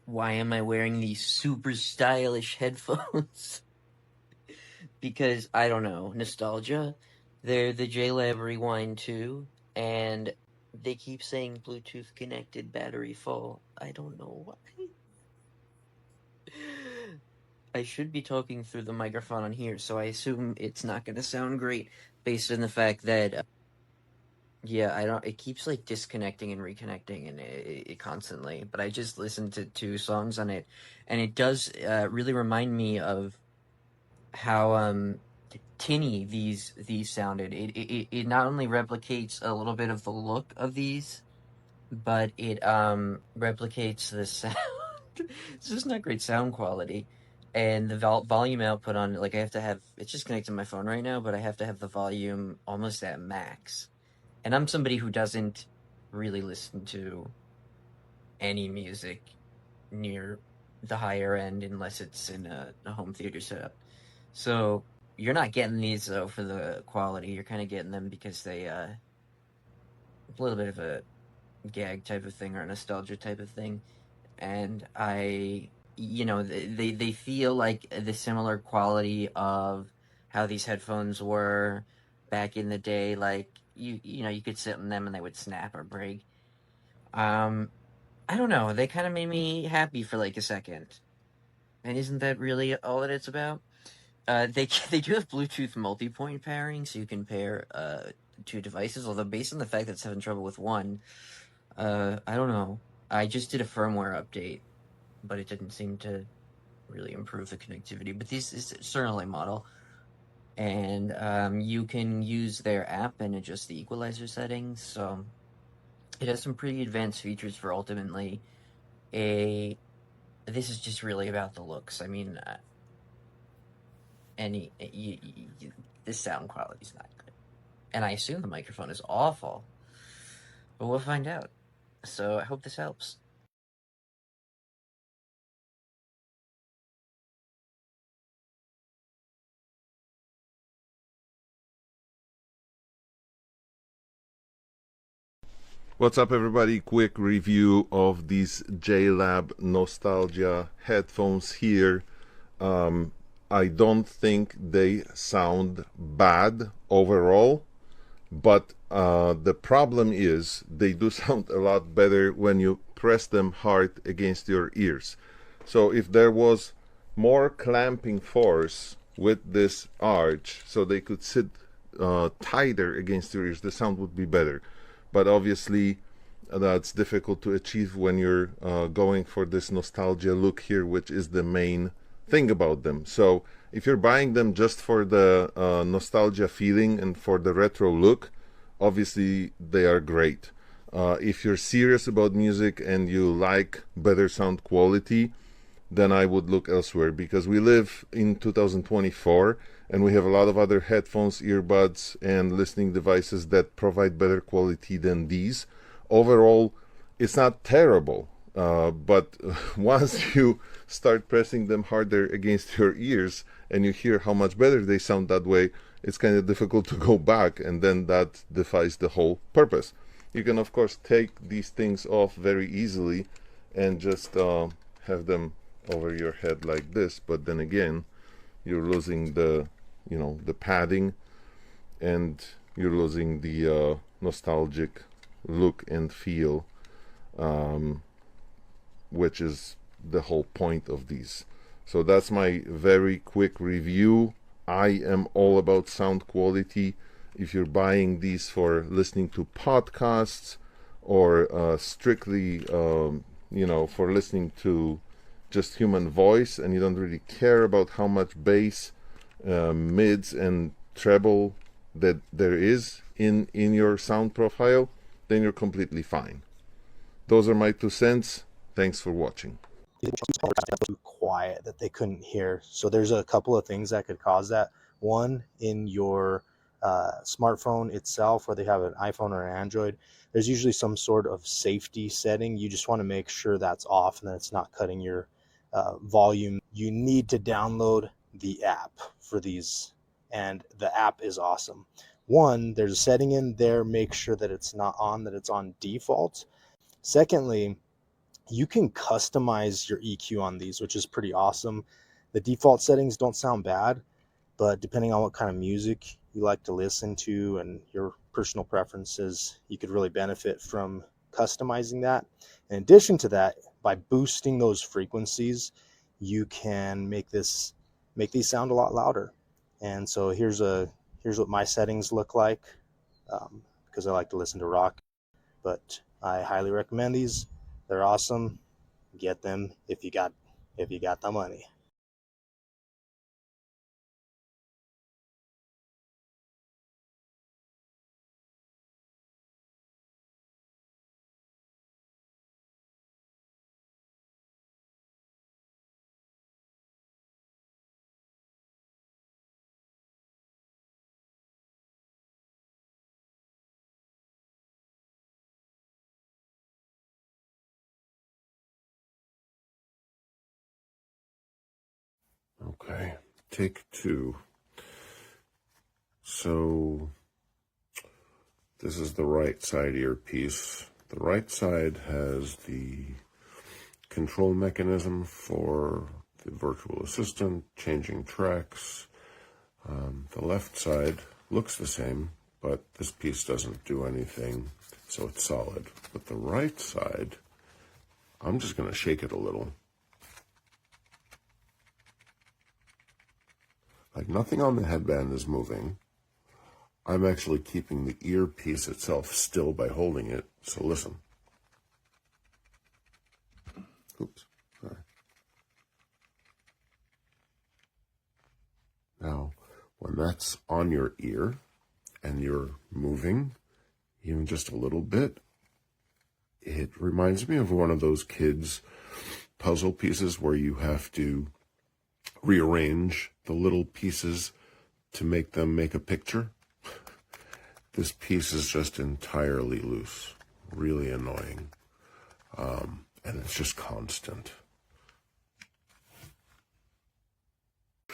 why am I wearing these super stylish headphones? Because, I don't know, nostalgia. They're the JLab Rewind 2, and they keep saying Bluetooth connected, battery full. I don't know why. I should be talking through the microphone on here, so I assume it's not going to sound great based on the fact that, yeah, it keeps like disconnecting and reconnecting and it constantly, but I just listened to 2 songs on it, and it does really remind me of how tinny these sounded. It not only replicates a little bit of the look of these, but it replicates the sound. It's just not great sound quality. And the volume output on it, like I have to have, it's just connected to my phone right now, but I have to have the volume almost at max. And I'm somebody who doesn't really listen to any music near the higher end unless it's in a home theater setup. So you're not getting these though for the quality. You're kind of getting them because they a little bit of a gag type of thing or a nostalgia type of thing. And they feel like the similar quality of how these headphones were back in the day. Like you could sit in them and they would snap or break. I don't know. They kind of made me happy for like a second. And isn't that really all that it's about? They do have Bluetooth multi-point pairing, so you can pair 2 devices. Although based on the fact that it's having trouble with one, I don't know. I just did a firmware update, but it didn't seem to really improve the connectivity. But this is certainly model, and you can use their app and adjust the equalizer settings. So it has some pretty advanced features for ultimately a. This is just really about the looks. I mean, the sound quality's not good, and I assume the microphone is awful, but we'll find out. So I hope this helps. What's up, everybody? Quick review of these JLab Nostalgia headphones here. I don't think they sound bad overall, but the problem is they do sound a lot better when you press them hard against your ears. So if there was more clamping force with this arch so they could sit tighter against your ears, the sound would be better. But obviously that's difficult to achieve when you're going for this nostalgia look here, which is the main thing about them. So if you're buying them just for the nostalgia feeling and for the retro look, obviously they are great. If you're serious about music and you like better sound quality, then I would look elsewhere, because we live in 2024 and we have a lot of other headphones, earbuds, and listening devices that provide better quality than these. Overall, it's not terrible, but once you start pressing them harder against your ears and you hear how much better they sound that way, it's kind of difficult to go back, and then that defies the whole purpose. You can, of course, take these things off very easily and just have them over your head like this, but then again, you're losing the the padding, and you're losing the nostalgic look and feel, which is the whole point of these. So that's my very quick review. I am all about sound quality. If you're buying these for listening to podcasts or strictly for listening to just human voice, and you don't really care about how much bass, mids, and treble that there is in your sound profile, then you're completely fine. Those are my 2 cents. Thanks for watching. Too quiet that they couldn't hear. So there's a couple of things that could cause that. One, in your smartphone itself, whether you have an iPhone or an Android, there's usually some sort of safety setting. You just want to make sure that's off and that it's not cutting your volume. You need to download the app for these, and the app is awesome. One, there's a setting in there, make sure that it's not on, that it's on default. Secondly, You can customize your EQ on these, which is pretty awesome. The default settings don't sound bad, but depending on what kind of music you like to listen to and your personal preferences, you could really benefit from customizing that. In addition to that, by boosting those frequencies, you can make these sound a lot louder. And so here's what my settings look like, because I like to listen to rock. But I highly recommend these. They're awesome. Get them if you got the money. Okay, take two. So this is the right side earpiece. The right side has the control mechanism for the virtual assistant, changing tracks. The left side looks the same, but this piece doesn't do anything, so it's solid. But the right side, I'm just going to shake it a little. Like nothing on the headband is moving. I'm actually keeping the earpiece itself still by holding it. So listen. Oops. Sorry. Now, when that's on your ear and you're moving, even just a little bit, it reminds me of one of those kids' puzzle pieces where you have to rearrange the little pieces to make them make a picture. This piece is just entirely loose, really annoying, and it's just constant.